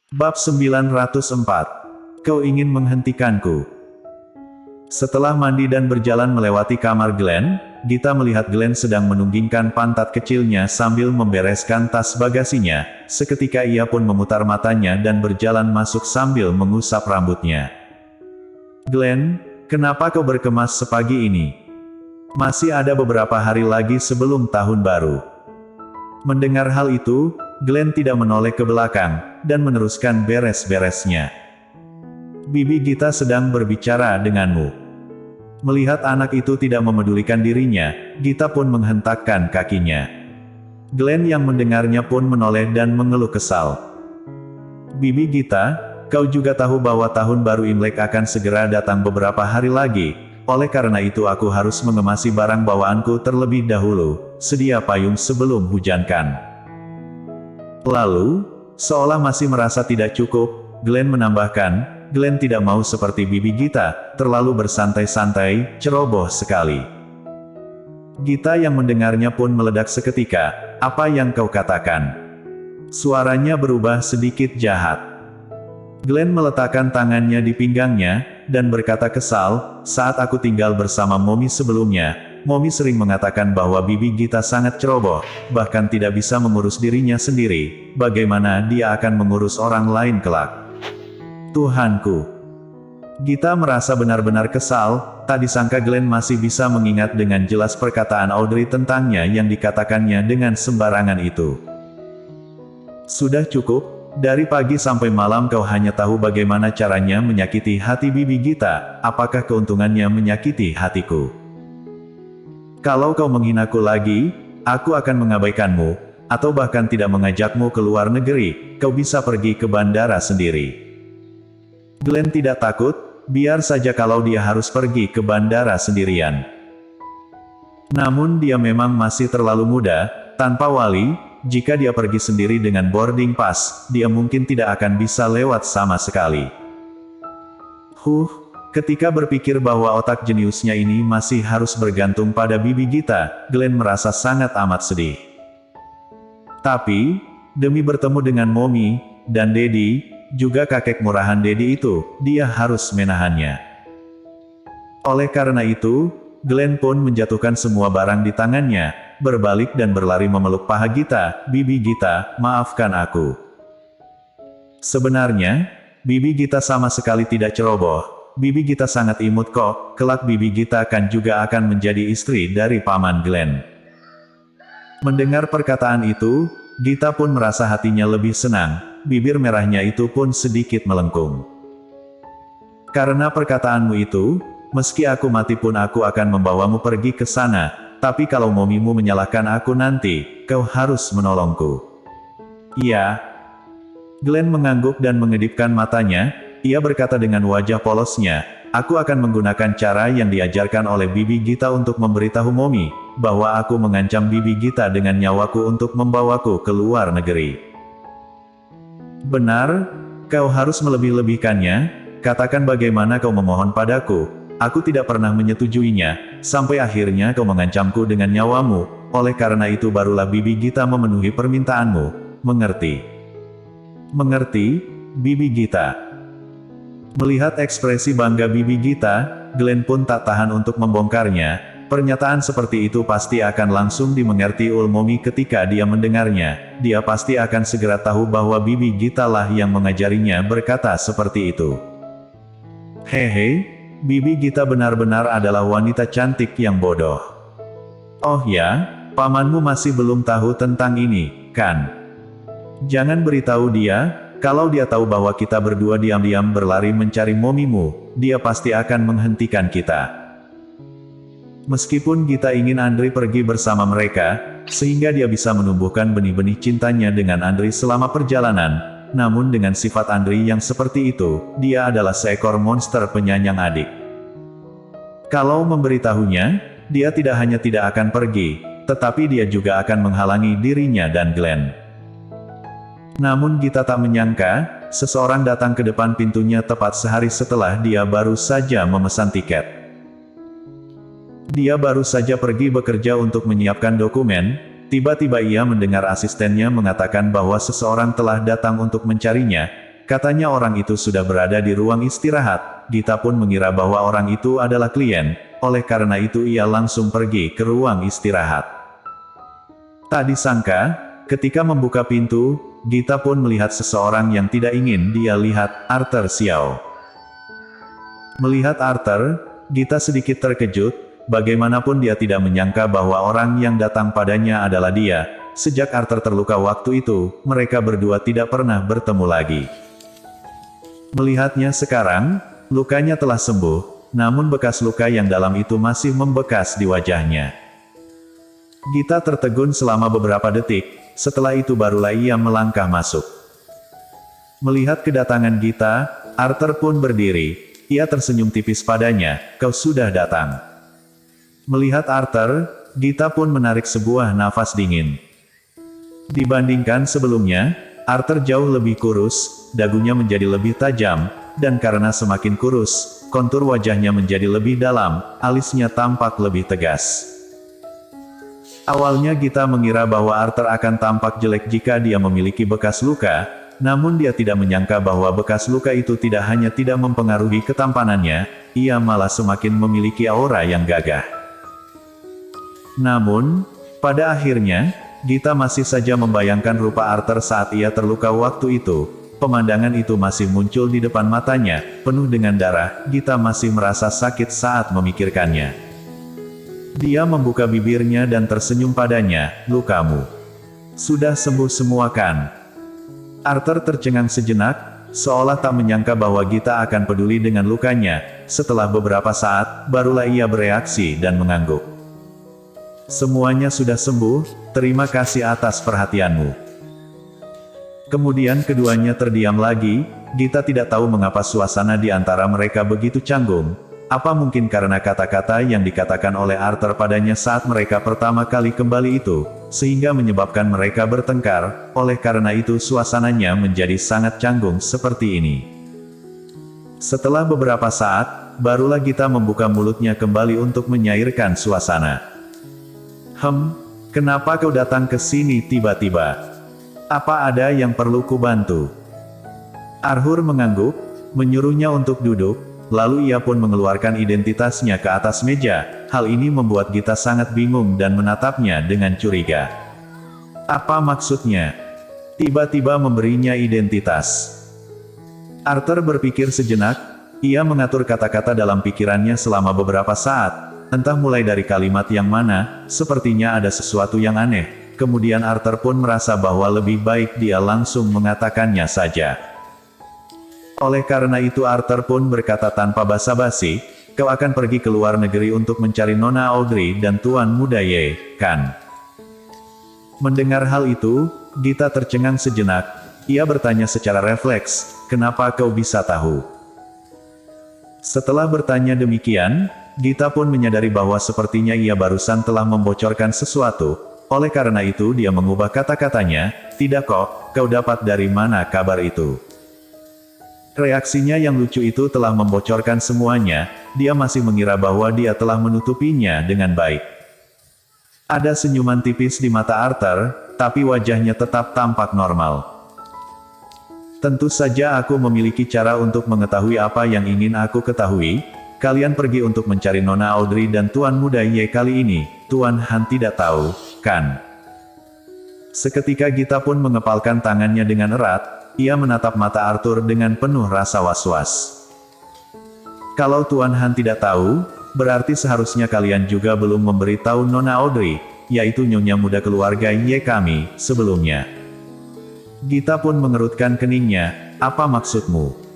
Bab 904. Kau ingin menghentikanku. Setelah mandi dan berjalan melewati kamar Glenn, Gita melihat Glenn sedang menunggingkan pantat kecilnya sambil membereskan tas bagasinya. Seketika ia pun memutar matanya dan berjalan masuk sambil mengusap rambutnya. "Glenn, kenapa kau berkemas sepagi ini? Masih ada beberapa hari lagi sebelum tahun baru." Mendengar hal itu, Glenn tidak menoleh ke belakang, dan meneruskan beres-beresnya. "Bibi Gita sedang berbicara denganmu." Melihat anak itu tidak memedulikan dirinya, Gita pun menghentakkan kakinya. Glenn yang mendengarnya pun menoleh dan mengeluh kesal. "Bibi Gita, kau juga tahu bahwa tahun baru Imlek akan segera datang beberapa hari lagi, oleh karena itu aku harus mengemasi barang bawaanku terlebih dahulu, sedia payung sebelum hujan kan." Lalu, seolah masih merasa tidak cukup, Glenn menambahkan, Glenn tidak mau seperti Bibi Gita, terlalu bersantai-santai, ceroboh sekali. Gita yang mendengarnya pun meledak seketika, "Apa yang kau katakan?" Suaranya berubah sedikit jahat. Glenn meletakkan tangannya di pinggangnya, dan berkata kesal, "Saat aku tinggal bersama Momi sebelumnya, Momi sering mengatakan bahwa Bibi Gita sangat ceroboh, bahkan tidak bisa mengurus dirinya sendiri, bagaimana dia akan mengurus orang lain kelak? Tuhanku." Gita merasa benar-benar kesal, tak disangka Glenn masih bisa mengingat dengan jelas perkataan Audrey tentangnya yang dikatakannya dengan sembarangan itu. "Sudah cukup, dari pagi sampai malam kau hanya tahu bagaimana caranya menyakiti hati Bibi Gita, apakah keuntungannya menyakiti hatiku? Kalau kau menghinaku lagi, aku akan mengabaikanmu, atau bahkan tidak mengajakmu ke luar negeri, kau bisa pergi ke bandara sendiri." Glenn tidak takut, biar saja kalau dia harus pergi ke bandara sendirian. Namun dia memang masih terlalu muda, tanpa wali, jika dia pergi sendiri dengan boarding pass, dia mungkin tidak akan bisa lewat sama sekali. Ketika berpikir bahwa otak jeniusnya ini masih harus bergantung pada Bibi Gita, Glenn merasa sangat amat sedih. Tapi, demi bertemu dengan Momi, dan Daddy, juga kakek murahan Daddy itu, dia harus menahannya. Oleh karena itu, Glenn pun menjatuhkan semua barang di tangannya, berbalik dan berlari memeluk paha Gita. "Bibi Gita, maafkan aku. Sebenarnya, Bibi Gita sama sekali tidak ceroboh. Bibi Gita sangat imut kok, kelak Bibi Gita kan juga akan menjadi istri dari Paman Glenn." Mendengar perkataan itu, Gita pun merasa hatinya lebih senang, bibir merahnya itu pun sedikit melengkung. "Karena perkataanmu itu, meski aku mati pun aku akan membawamu pergi ke sana, tapi kalau momimu menyalahkan aku nanti, kau harus menolongku." "Iya." Glenn mengangguk dan mengedipkan matanya, ia berkata dengan wajah polosnya, "Aku akan menggunakan cara yang diajarkan oleh Bibi Gita untuk memberitahu Momi, bahwa aku mengancam Bibi Gita dengan nyawaku untuk membawaku ke luar negeri." "Benar, kau harus melebih-lebihkannya, katakan bagaimana kau memohon padaku, aku tidak pernah menyetujuinya, sampai akhirnya kau mengancamku dengan nyawamu, oleh karena itu barulah Bibi Gita memenuhi permintaanmu, mengerti?" "Mengerti, Bibi Gita." Melihat ekspresi bangga Bibi Gita, Glenn pun tak tahan untuk membongkarnya. Pernyataan seperti itu pasti akan langsung dimengerti Momi ketika dia mendengarnya. Dia pasti akan segera tahu bahwa Bibi Gita lah yang mengajarinya berkata seperti itu. "Hehe, Bibi Gita benar-benar adalah wanita cantik yang bodoh. Oh ya, pamanmu masih belum tahu tentang ini, kan? Jangan beritahu dia. Kalau dia tahu bahwa kita berdua diam-diam berlari mencari momimu, dia pasti akan menghentikan kita." Meskipun Gita ingin Andri pergi bersama mereka, sehingga dia bisa menumbuhkan benih-benih cintanya dengan Andri selama perjalanan, namun dengan sifat Andri yang seperti itu, dia adalah seekor monster penyayang adik. Kalau memberitahunya, dia tidak hanya tidak akan pergi, tetapi dia juga akan menghalangi dirinya dan Glenn. Namun Gita tak menyangka, seseorang datang ke depan pintunya tepat sehari setelah dia baru saja memesan tiket. Dia baru saja pergi bekerja untuk menyiapkan dokumen, tiba-tiba ia mendengar asistennya mengatakan bahwa seseorang telah datang untuk mencarinya. katanya orang itu sudah berada di ruang istirahat. Gita pun mengira bahwa orang itu adalah klien, oleh karena itu ia langsung pergi ke ruang istirahat. Tak disangka, ketika membuka pintu, Gita pun melihat seseorang yang tidak ingin dia lihat, Arthur Xiao. Melihat Arthur, Gita sedikit terkejut. Bagaimanapun dia tidak menyangka bahwa orang yang datang padanya adalah dia. Sejak Arthur terluka waktu itu, mereka berdua tidak pernah bertemu lagi. Melihatnya sekarang, lukanya telah sembuh, namun bekas luka yang dalam itu masih membekas di wajahnya. Gita tertegun selama beberapa detik, setelah itu barulah ia melangkah masuk. Melihat kedatangan Gita, Arthur pun berdiri. Ia tersenyum tipis padanya, "Kau sudah datang." Melihat Arthur, Gita pun menarik sebuah nafas dingin. Dibandingkan sebelumnya, Arthur jauh lebih kurus, dagunya menjadi lebih tajam, dan karena semakin kurus, kontur wajahnya menjadi lebih dalam, alisnya tampak lebih tegas. Awalnya Gita mengira bahwa Arthur akan tampak jelek jika dia memiliki bekas luka, namun dia tidak menyangka bahwa bekas luka itu tidak hanya tidak mempengaruhi ketampanannya, ia malah semakin memiliki aura yang gagah. Namun, pada akhirnya, Gita masih saja membayangkan rupa Arthur saat ia terluka waktu itu. Pemandangan itu masih muncul di depan matanya, penuh dengan darah. Gita masih merasa sakit saat memikirkannya. Dia membuka bibirnya dan tersenyum padanya, "Lukamu sudah sembuh semua kan?" Arthur tercengang sejenak, seolah tak menyangka bahwa Gita akan peduli dengan lukanya. Setelah beberapa saat, barulah ia bereaksi dan mengangguk. "Semuanya sudah sembuh, terima kasih atas perhatianmu." Kemudian keduanya terdiam lagi. Gita tidak tahu mengapa suasana di antara mereka begitu canggung. Apa mungkin karena kata-kata yang dikatakan oleh Arthur padanya saat mereka pertama kali kembali itu, sehingga menyebabkan mereka bertengkar. Oleh karena itu suasananya menjadi sangat canggung seperti ini. Setelah beberapa saat, barulah Gita membuka mulutnya kembali untuk menyairkan suasana. Kenapa kau datang ke sini tiba-tiba? Apa ada yang perlu kubantu?" Arthur mengangguk, menyuruhnya untuk duduk, lalu ia pun mengeluarkan identitasnya ke atas meja. Hal ini membuat Gita sangat bingung dan menatapnya dengan curiga. Apa maksudnya? Tiba-tiba memberinya identitas. Arthur berpikir sejenak, ia mengatur kata-kata dalam pikirannya selama beberapa saat. Entah mulai dari kalimat yang mana, sepertinya ada sesuatu yang aneh. Kemudian Arthur pun merasa bahwa lebih baik dia langsung mengatakannya saja. Oleh karena itu Arthur pun berkata tanpa basa-basi, "Kau akan pergi ke luar negeri untuk mencari Nona Audrey dan Tuan Muda Ye, kan?" Mendengar hal itu, Gita tercengang sejenak. Ia bertanya secara refleks, "Kenapa kau bisa tahu?" Setelah bertanya demikian, Gita pun menyadari bahwa sepertinya ia barusan telah membocorkan sesuatu. Oleh karena itu dia mengubah kata-katanya, "Tidak kok, kau dapat dari mana kabar itu?" Reaksinya yang lucu itu telah membocorkan semuanya. Dia masih mengira bahwa dia telah menutupinya dengan baik. Ada senyuman tipis di mata Arthur, tapi wajahnya tetap tampak normal. "Tentu saja aku memiliki cara untuk mengetahui apa yang ingin aku ketahui. Kalian pergi untuk mencari Nona Audrey dan Tuan Muda Ye kali ini. Tuan Han tidak tahu, kan?" Seketika Gita pun mengepalkan tangannya dengan erat. Ia menatap mata Arthur dengan penuh rasa was-was. "Kalau Tuan Han tidak tahu, berarti seharusnya kalian juga belum memberitahu Nona Audrey, yaitu nyonya muda keluarga Ye kami, sebelumnya." Gita pun mengerutkan keningnya. "Apa maksudmu?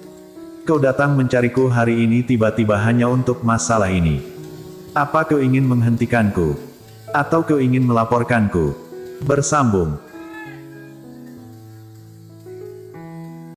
Kau datang mencariku hari ini tiba-tiba hanya untuk masalah ini? Apa kau ingin menghentikanku? Atau kau ingin melaporkanku?" Bersambung.